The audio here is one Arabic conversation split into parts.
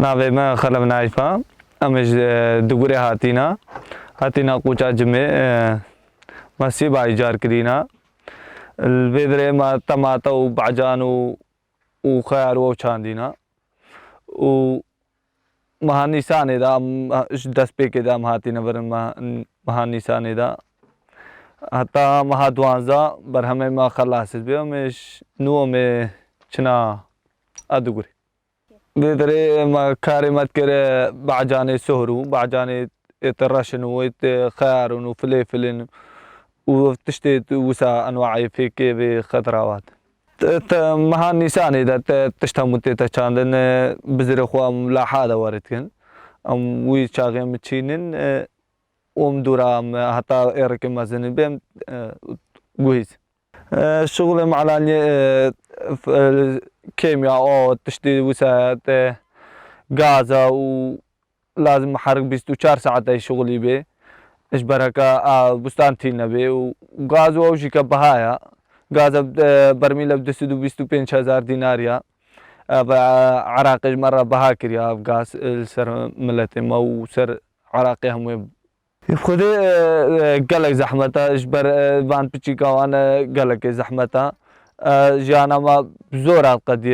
ناوي ما خلم نايفا أمش دغوري هاتينا قوچا جمع مسي بايجار كرينا البذرة ما طماطا وبعجان وخيار وشاندينا و مهاني ساني دا دس بيكي دا مهاتينا برن مهاني ساني دا حتى مهادوانزا برهمي ما خلاص بيو مش نو مي چنا ادغوري بذرة ما كاري متكر بعجاني سهرو بعجاني يترشن ويتخيار وفلفل وتشتي وسا انواع فيكي بخضروات مهاني ساني دا تشتمتي تشاندن بزر خوام لاحاده وردكن ام وي شاغي متشينن ومدورا حتى إيرك مازن بيم جويز شغل معلاني كيمياء أو تشتي وسات غازا ولازم محرك 24 ساعة شغلي به إيش بركة بستان تينا به وغاز ووشي كبهايا غاز برميل بدسدو 25,000 ديناريا عراقي مرة بهاكريا غاز السر ملتي ما سر عراقي هم خذي قلق زحمتها اجبر بان بتشيكا وانا قلق زحمتها جانا ما بزورات قد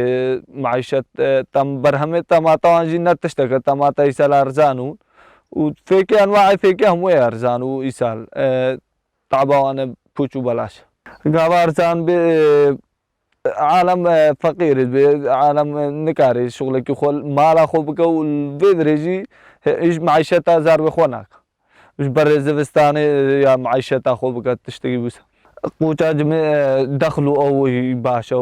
معيشة تم برهمة طماطا وانجينا تشتكى طماطا يسال ارزانو وفيكي انواع فيكي هم ارزانو يسال طعبا وانا بوچو بلاش قابا ارزان عالم فقير عالم نكاري شغلك يخول مالا خوبك والفيدريجي ايش معيشتها زار بخوناك مش برا زفستاني يا معيشة خوبك تشتكي بس قوچا جمع دخلو او باشا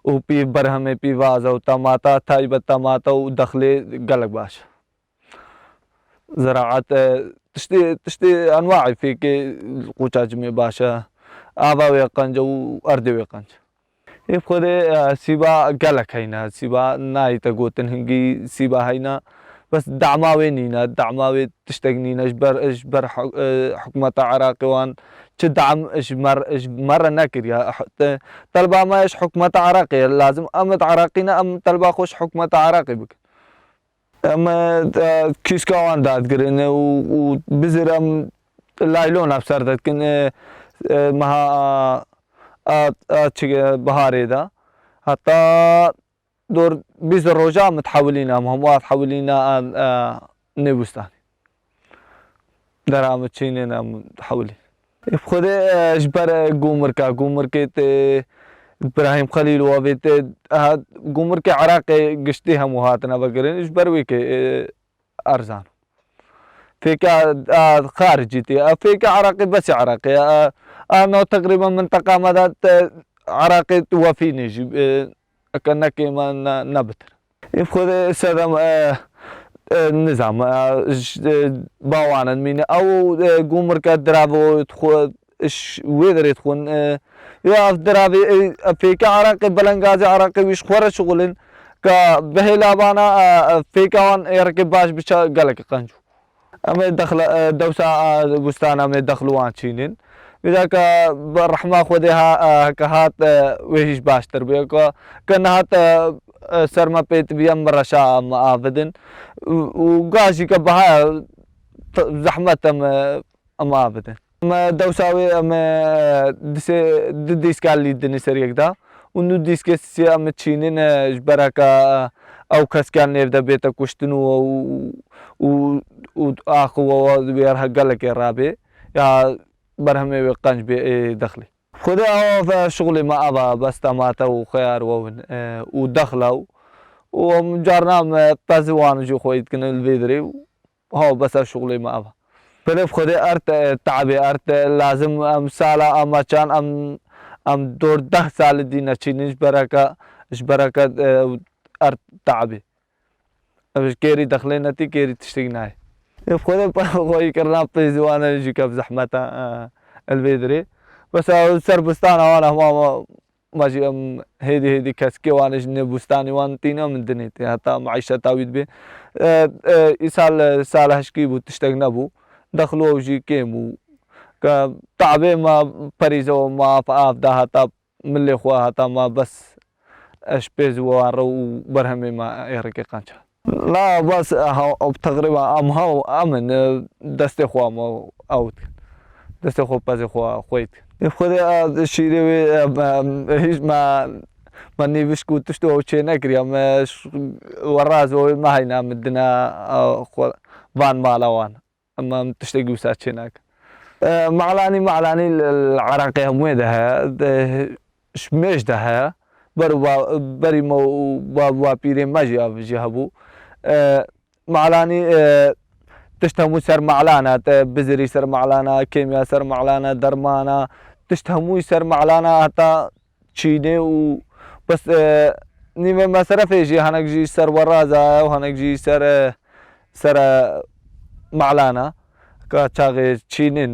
وبي برهمه بي وازا وطماطا تايبة طماطا ودخلي قلق باشا زراعة تشتي انواع فيك قوچا جمع باشا آبا ويقنج واردي ويقنج يبخذ سيبا قلق هينا سيبا ناي تقوتن هنجي سيبا هينا بس دعماوي نينا دعماوي تشتغنينا اجبر حكومة عراقي وان تدعم اجمر نكر يا طلبة ما ايش حكومة عراقي لازم امد عراقينا ام طلبة خوش حكومة عراقي بك اما كيسكا وان داد قرن وبزر ام لايلون ابسردت كن مها بهاري دا حتى دور بيز الرجاء متحولين هم حولين نيبوستان درام تشينين متحولين خذ اجبر قومر كيت ابراهيم خليل وبيت قومر كي عراقي قشتيها مهاتنا بقرين اجبر ويك ارزان فيك خارجي فيك عراقي بس عراقي انا تقريبا منطقه مدى عراقي توفيني كأنك ما نبتر يفخذ سدم النظام باوانا مين او قومر كدرابو يدخل ايش ويدر يدخل يا درابي فيك عراقي بلنغازي عراقي ويش خور شغلن كبهلا بانا فيك وان يركب باش بشا قالك قنجو اما دخل دوسا بستان اما دخلوا وان تشينين إذا بالرحمة خذها كهات ويش باش تربية كنهات سرما بيت بيام برشا معافدن وقاشي كبها زحمة معافدن ما دوساوي ما ديس كالي دني سريك دا ونو ديس كسي ام تشينين جبرك او كسكان نبدا بيتا كشتنو و اخو ويرها قالك يا رابي يا برهمي وقنج بدخلي خذها في شغلي ما أبى بس طماطا وخيار ودخله ومجرنا بزوان جو خويت كنا الفيدري وهو بس شغلي ما أبى فلف خذي أرت تعبي أرت لازم أم سالة أم كان أم دور 10 سال دي نشينش بركة أرت تعبي مش كيري دخلنا تي كيري تشتغناي يفخذ خوي كرنا بزوان يجي كف زحمة الفيدري بس سر بستان وانا ما ماشي هيدي كسكي وانا جني بستاني وان تينا من دنيتي حتى معيشة تاويد بي سال هشكي بو تشتغنا بو دخلوا وجي كيمو كتعبي ما بريزو ما فاف ده حتى من اللي خوا حتى ما بس اشبيز وارو برهمي ما يركي قانشا لا بس تقريبا ام هاو امن دستي خو ما اوت دستي خو بازي خو خويت خذ شيري هيش ما نيفش كنت تشتو شي نكري ما وراز ما هينا مدنا فان مالوان اما تشتاق وسات هناك معلاني العراقي هم ويدها شميش دها بري مو بابا بيري ماجي جهبو معلاني تشتهمو سر معلانا بزري سر معلانا كيمياء سر معلانا درمانا تشتهمو سر معلانا حتى تشيني و بس نيمه مصرف يجي هناك جي سر ورازة وهناك جي سر معلانا كاتشاغي تشينين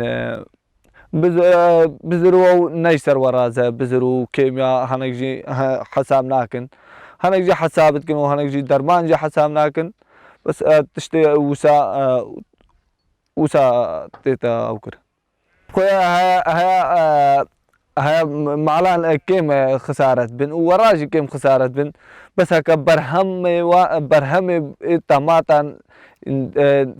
بزرو نيسر ورازة بزرو كيمياء هناك جي حساب ناكن هناك جي حسابتكن وهناك جي درمان جي حساب ناكن بس تشتي وسا تيتا اوكر خويا هيا معلان كيم خسارة بن وراجي كيم خسارة بن بس هكا برهم طماطا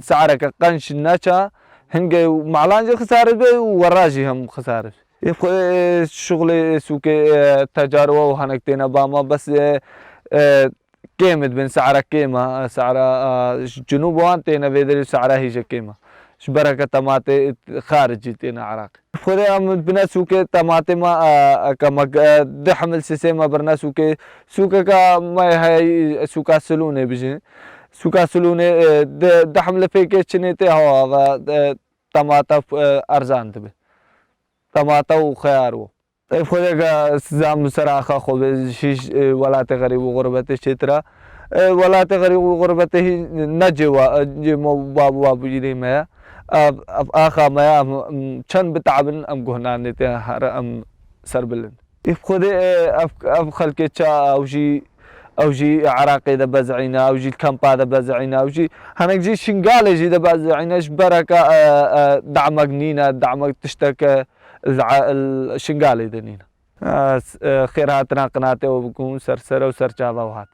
سعرك قنش نشا هنجي معلان جي خسارة بن وراجي هم خسارة يبقى شغلي سوكي تجارب وهنكتينا باما بس كيمد بن سعره كيمة سعره جنوب وانتينا بيدري سعره هي كيمة شبركة طماطي خارجي تينا عراق خذي ام بنا سوكي طماطي ما كما دحمل سيسيما برنا سوكي كا ما هي سوكا سلوني بيجي سوكا سلوني دحمل فيك تشنيتي هو طماطا ارزان تبي طماطا وخيار خودك زام صراحة خو شيش ولا تغريب وغربته شترا ولا تغريب وغربته نجوا جمو بابو جدي ما آخا ما كان بتعب أم جهنا نتها أم سربلن خودي خلك تشا أو جي عراقي ده بزعينا أو جي الكامبا ده بزعينا أو جي هناك جي شنغالي جي ده بزعينا بركة دعمك نينا دعمك تشتكى الشنغالي دنينا خيراتنا قناتي وبكون سرسرة وسرجابة وهات